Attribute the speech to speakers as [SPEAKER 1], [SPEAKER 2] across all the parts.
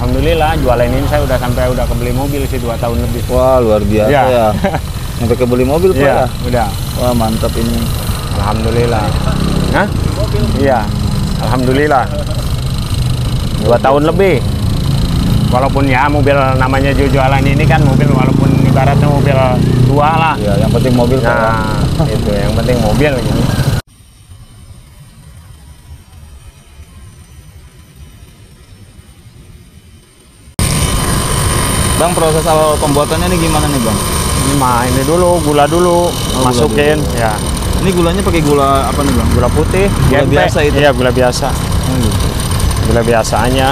[SPEAKER 1] alhamdulillah jualan ini saya udah sampai udah kebeli mobil sih 2 tahun lebih.
[SPEAKER 2] Wah, luar biasa ya. Sampai kebeli mobil Pak ya?
[SPEAKER 1] Udah.
[SPEAKER 2] Wah, mantap ini.
[SPEAKER 1] Alhamdulillah. Hah? Iya. Alhamdulillah. 2 tahun lebih. Walaupun ya mobil namanya jualan ini kan mobil walaupun ibaratnya mobil tua lah.
[SPEAKER 2] Ya, yang penting mobil Pak.
[SPEAKER 1] Nah, itu yang penting mobil gitu.
[SPEAKER 2] Bang, proses awal pembuatannya ini gimana nih Bang?
[SPEAKER 1] Nah, ini dulu gula dulu masukin
[SPEAKER 2] dulu.
[SPEAKER 1] ya.
[SPEAKER 2] Ini gulanya pakai gula apa nih Bang?
[SPEAKER 1] Gula putih,
[SPEAKER 2] Gula
[SPEAKER 1] GMP.
[SPEAKER 2] biasa itu?
[SPEAKER 1] Iya, gula biasa.
[SPEAKER 2] Gitu.
[SPEAKER 1] Gula biasanya.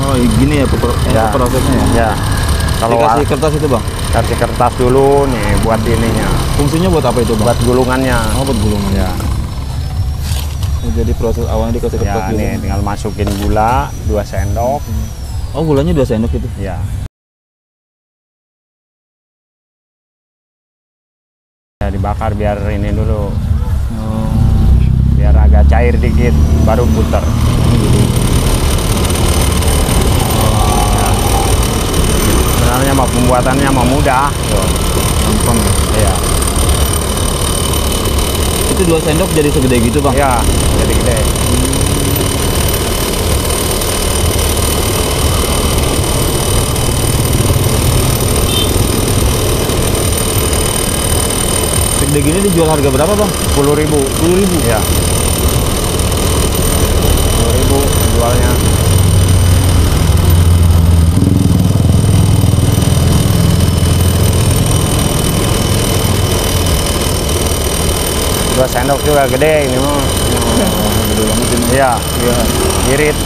[SPEAKER 2] Oh, gini ya
[SPEAKER 1] Ya.
[SPEAKER 2] prosesnya ya?
[SPEAKER 1] Ya. Kalau
[SPEAKER 2] Dikasih kertas itu Bang?
[SPEAKER 1] kasih kertas dulu nih buat ininya.
[SPEAKER 2] Fungsinya buat apa itu Bang?
[SPEAKER 1] Buat gulungannya.
[SPEAKER 2] Oh, buat gulungan.
[SPEAKER 1] Ya.
[SPEAKER 2] Jadi proses awalnya dikasih kertas
[SPEAKER 1] Ya,
[SPEAKER 2] dulu.
[SPEAKER 1] nih tinggal masukin gula 2 sendok.
[SPEAKER 2] Oh, gulanya 2 sendok itu?
[SPEAKER 1] Ya. Ya, dibakar biar ini dulu.
[SPEAKER 2] Oh.
[SPEAKER 1] Biar agak cair dikit baru puter. Sebenarnya mah pembuatannya mah mudah.
[SPEAKER 2] Gampang ya?
[SPEAKER 1] Iya.
[SPEAKER 2] Itu 2 sendok jadi segede gitu Bang?
[SPEAKER 1] Ya, jadi gede.
[SPEAKER 2] Segede gini dijual harga berapa Bang?
[SPEAKER 1] 10.000.
[SPEAKER 2] 10.000?
[SPEAKER 1] Ya. 10.000 jualnya. Dua sendok juga gede ini mah.
[SPEAKER 2] Gede banget ini.
[SPEAKER 1] Iya, iya. Irit.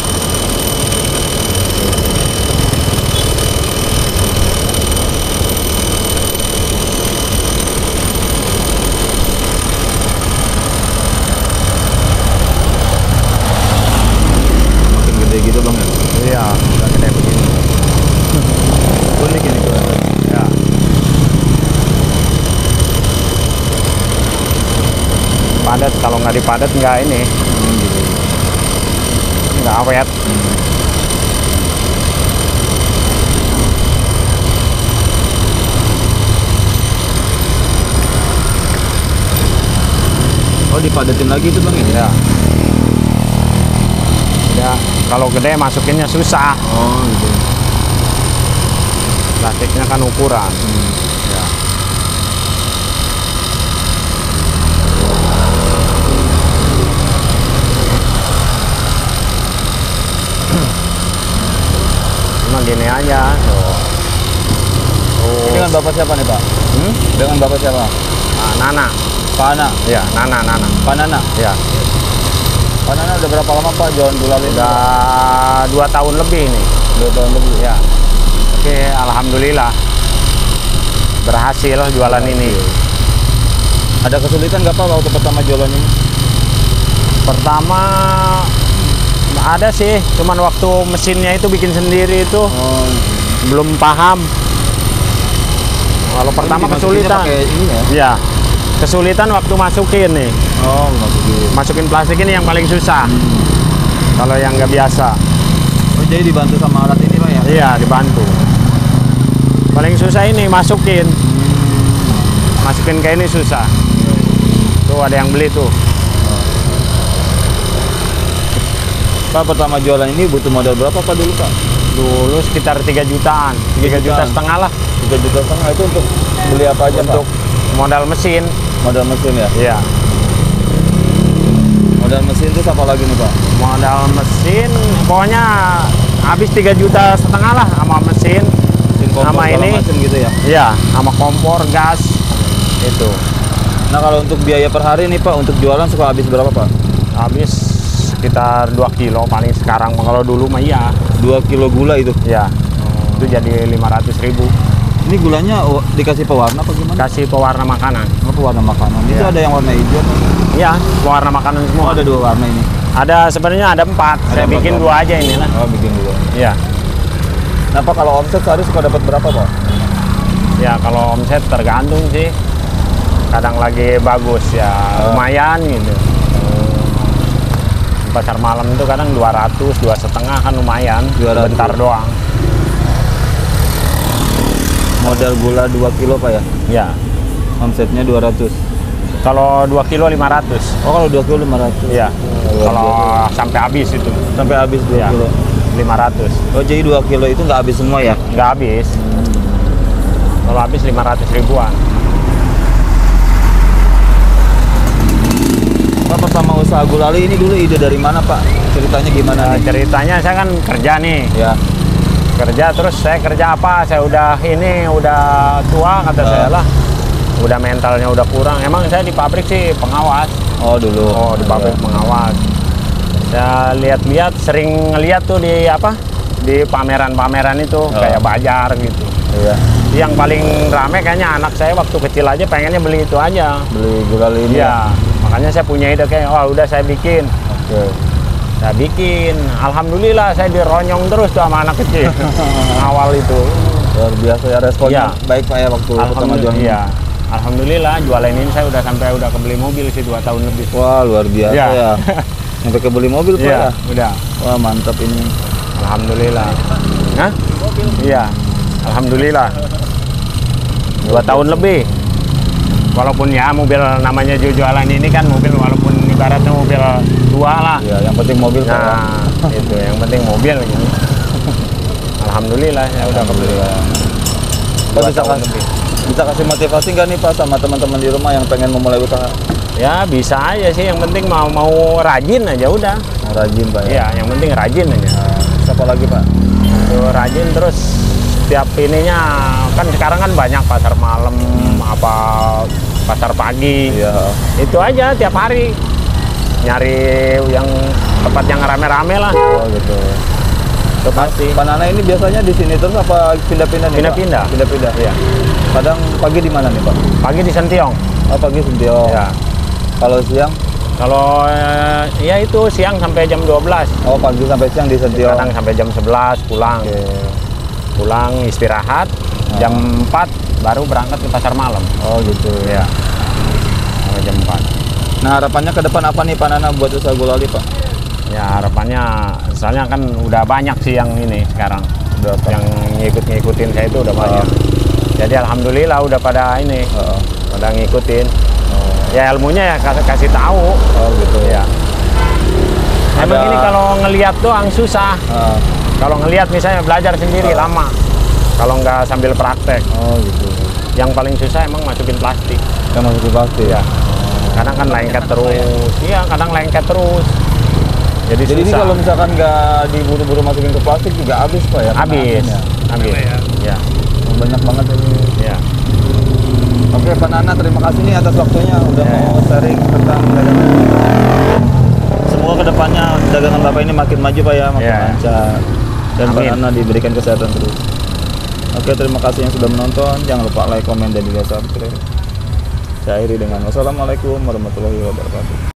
[SPEAKER 2] Makin gede gitu Bang ya?
[SPEAKER 1] Iya, udah gede begini.
[SPEAKER 2] Unik ini tuh.
[SPEAKER 1] Ya. Padat, kalau nggak dipadat nggak ini, nggak awet.
[SPEAKER 2] Oh, dipadatin lagi itu Bang ya?
[SPEAKER 1] Ya. Ya, kalau gede masukinnya susah.
[SPEAKER 2] Oh, gitu.
[SPEAKER 1] Plastiknya kan ukuran. Ya. Cuma gini aja. Tuh.
[SPEAKER 2] Dengan Bapak siapa nih Pak? Dengan Bapak siapa?
[SPEAKER 1] Nah, Nana.
[SPEAKER 2] Pak Ana?
[SPEAKER 1] Ya, Nana.
[SPEAKER 2] Pak Nana?
[SPEAKER 1] Ya.
[SPEAKER 2] Pak Nana udah berapa lama Pak jualan gula ini?
[SPEAKER 1] Udah 2 tahun lebih nih.
[SPEAKER 2] 2 tahun lebih?
[SPEAKER 1] Ya. Oke, alhamdulillah berhasil jualan ini.
[SPEAKER 2] Ada kesulitan nggak Pak waktu pertama jualan ini?
[SPEAKER 1] Pertama ada sih, cuman waktu mesinnya itu bikin sendiri itu
[SPEAKER 2] Oh,
[SPEAKER 1] belum paham. Kalau pertama kesulitan.
[SPEAKER 2] Pakai ini ya?
[SPEAKER 1] Ya, kesulitan waktu masukin nih.
[SPEAKER 2] Oh, masukin.
[SPEAKER 1] Masukin plastik ini yang paling susah. Kalau yang nggak biasa.
[SPEAKER 2] Oh, jadi dibantu sama alat ini Pak ya?
[SPEAKER 1] Iya, dibantu. Paling susah ini masukin. Masukin kayak ini susah. Tuh ada yang beli tuh.
[SPEAKER 2] Pak, pertama jualan ini butuh modal berapa Pak dulu Pak?
[SPEAKER 1] Dulu sekitar 3 jutaan. 3 juta setengah lah.
[SPEAKER 2] 3 juta setengah itu untuk beli apa aja
[SPEAKER 1] Untuk
[SPEAKER 2] Pak?
[SPEAKER 1] modal mesin.
[SPEAKER 2] Modal mesin ya?
[SPEAKER 1] Iya.
[SPEAKER 2] Modal mesin itu apa lagi nih Pak?
[SPEAKER 1] Modal mesin pokoknya habis 3 juta setengah lah sama mesin.
[SPEAKER 2] Mesin kompor
[SPEAKER 1] Sama
[SPEAKER 2] segala
[SPEAKER 1] ini.
[SPEAKER 2] macam gitu ya?
[SPEAKER 1] Iya, sama kompor, gas. Itu.
[SPEAKER 2] Nah, kalau untuk biaya per hari nih Pak, untuk jualan suka habis berapa Pak?
[SPEAKER 1] Habis sekitar 2 kilo paling sekarang. Kalau dulu mah iya.
[SPEAKER 2] 2 kilo gula itu?
[SPEAKER 1] Iya. Itu jadi 500.000.
[SPEAKER 2] Ini gulanya dikasih pewarna apa gimana?
[SPEAKER 1] Kasih pewarna makanan.
[SPEAKER 2] Oh, pewarna makanan. Itu
[SPEAKER 1] Iya.
[SPEAKER 2] ada yang warna hijau Pak?
[SPEAKER 1] Iya, pewarna makanan
[SPEAKER 2] Oh,
[SPEAKER 1] semua.
[SPEAKER 2] ada 2 warna ini?
[SPEAKER 1] Ada sebenarnya ada 4. Saya
[SPEAKER 2] 4
[SPEAKER 1] bikin
[SPEAKER 2] warna.
[SPEAKER 1] 2 aja ini lah.
[SPEAKER 2] Oh, bikin 2.
[SPEAKER 1] Iya.
[SPEAKER 2] Nah Pak, kalau omset sehari suka dapat berapa Pak?
[SPEAKER 1] Ya kalau omset tergantung sih. Kadang lagi bagus ya lumayan gitu. Pasar malam itu kadang 200, 2,5 kan lumayan.
[SPEAKER 2] 200.
[SPEAKER 1] Bentar doang.
[SPEAKER 2] Modal gula 2 kilo Pak ya?
[SPEAKER 1] Ya.
[SPEAKER 2] Omsetnya 200.
[SPEAKER 1] Kalau 2 kilo 500.
[SPEAKER 2] Oh, kalau 2 kilo 500.
[SPEAKER 1] Iya.
[SPEAKER 2] Oh,
[SPEAKER 1] Kalau sampai habis itu
[SPEAKER 2] sampai habis 2
[SPEAKER 1] ya,
[SPEAKER 2] kilo.
[SPEAKER 1] 500.
[SPEAKER 2] Oh, jadi 2 kilo itu nggak habis semua ya?
[SPEAKER 1] Nggak habis. Kalau habis 500 ribuan.
[SPEAKER 2] Pak, pertama usaha gulali ini dulu ide dari mana Pak? Ceritanya gimana
[SPEAKER 1] Nah,
[SPEAKER 2] nih?
[SPEAKER 1] ceritanya saya kan kerja nih.
[SPEAKER 2] Ya.
[SPEAKER 1] Kerja terus saya kerja apa? Saya udah tua kata saya lah. Udah mentalnya udah kurang. Emang saya di pabrik sih pengawas.
[SPEAKER 2] Oh, dulu.
[SPEAKER 1] Oh, di pabrik pengawas. Saya lihat-lihat, sering ngeliat tuh di di pameran-pameran itu kayak bazar gitu.
[SPEAKER 2] Iya.
[SPEAKER 1] Yang paling rame kayaknya anak saya waktu kecil aja pengennya beli itu aja.
[SPEAKER 2] Beli gulali ini.
[SPEAKER 1] Iya, makanya saya punya ide kayak, oh udah saya bikin.
[SPEAKER 2] Oke.
[SPEAKER 1] Saya bikin, alhamdulillah saya dironyong terus tuh sama anak kecil. Awal itu.
[SPEAKER 2] Luar biasa ya, responnya
[SPEAKER 1] Iya.
[SPEAKER 2] baik Pak ya waktu pertama jualan.
[SPEAKER 1] Iya. Alhamdulillah jualan ini saya udah sampai kebeli mobil sih 2 tahun lebih.
[SPEAKER 2] Wah, luar biasa
[SPEAKER 1] Iya.
[SPEAKER 2] ya. Sampai kebeli mobil Pak
[SPEAKER 1] Iya,
[SPEAKER 2] ya?
[SPEAKER 1] udah.
[SPEAKER 2] Wah, mantap ini.
[SPEAKER 1] Alhamdulillah. Hah? Iya. Alhamdulillah. 2 tahun lebih. Walaupun ya mobil namanya jualan ini kan mobil walaupun ibaratnya mobil tua lah.
[SPEAKER 2] Iya, yang penting mobil Pak ya.
[SPEAKER 1] Nah, itu yang penting mobil gitu. Alhamdulillah ya udah kebeli.
[SPEAKER 2] Pak, bisa kasih motivasi nggak nih Pak sama teman-teman di rumah yang pengen memulai usaha?
[SPEAKER 1] Ya bisa aja sih, yang penting mau rajin aja udah.
[SPEAKER 2] Rajin Pak ya.
[SPEAKER 1] Iya, yang penting rajin aja.
[SPEAKER 2] Siapa lagi Pak?
[SPEAKER 1] Tuh, rajin terus setiap ininya kan sekarang kan banyak pasar malam apa pasar pagi.
[SPEAKER 2] Iya.
[SPEAKER 1] Itu aja tiap hari nyari yang tempat yang rame-rame lah.
[SPEAKER 2] Oh gitu.
[SPEAKER 1] Itu pasti.
[SPEAKER 2] Pak Nana ini biasanya di sini terus apa pindah-pindah nih Pak?
[SPEAKER 1] Pindah-pindah.
[SPEAKER 2] Pindah-pindah.
[SPEAKER 1] Iya.
[SPEAKER 2] Kadang pagi di mana nih Pak?
[SPEAKER 1] Pagi di Sentiong.
[SPEAKER 2] Oh, pagi Sentiong.
[SPEAKER 1] Ya.
[SPEAKER 2] Kalau siang?
[SPEAKER 1] Kalau ya itu siang sampai jam 12.
[SPEAKER 2] Oh, pagi sampai siang di Sentiong.
[SPEAKER 1] Kadang sampai jam 11 pulang.
[SPEAKER 2] Oke.
[SPEAKER 1] Pulang istirahat jam 4 baru berangkat ke pasar malam.
[SPEAKER 2] Oh gitu
[SPEAKER 1] Ya. Sampai jam 4.
[SPEAKER 2] Nah, harapannya ke depan apa nih Pak Nana buat usaha gulali Pak?
[SPEAKER 1] Ya harapannya soalnya kan udah banyak sih yang ini sekarang.
[SPEAKER 2] Udah
[SPEAKER 1] Yang ngikutin saya itu udah banyak. Jadi alhamdulillah udah pada ini. Pada ngikutin. Ya ilmunya ya kasih tahu.
[SPEAKER 2] Oh gitu
[SPEAKER 1] Ya. Emang ini kalau ngelihat doang susah. Kalau ngelihat misalnya belajar sendiri lama. Kalau nggak sambil praktek.
[SPEAKER 2] Oh gitu.
[SPEAKER 1] Yang paling susah emang masukin plastik.
[SPEAKER 2] Yang masuk plastik
[SPEAKER 1] Ya. Kadang kan lengket terus. Iya, kadang lengket terus. Jadi
[SPEAKER 2] ini
[SPEAKER 1] susah.
[SPEAKER 2] kalau misalkan nggak diburu-buru masukin ke plastik juga habis Pak ya?
[SPEAKER 1] Habis.
[SPEAKER 2] Ya?
[SPEAKER 1] Habis. Ya.
[SPEAKER 2] Banyak banget ini.
[SPEAKER 1] Ya.
[SPEAKER 2] Oke Pak Nana, terima kasih nih atas waktunya udah
[SPEAKER 1] Ya.
[SPEAKER 2] mau sharing tentang dagangan. Semoga kedepannya dagangan Bapak ini makin maju Pak ya, makin
[SPEAKER 1] Ya.
[SPEAKER 2] lancar. Dan Pak
[SPEAKER 1] Amin.
[SPEAKER 2] Nana diberikan kesehatan terus. Oke, terima kasih yang sudah menonton. Jangan lupa like, komen, dan juga subscribe. Saya akhiri dengan wassalamualaikum warahmatullahi wabarakatuh.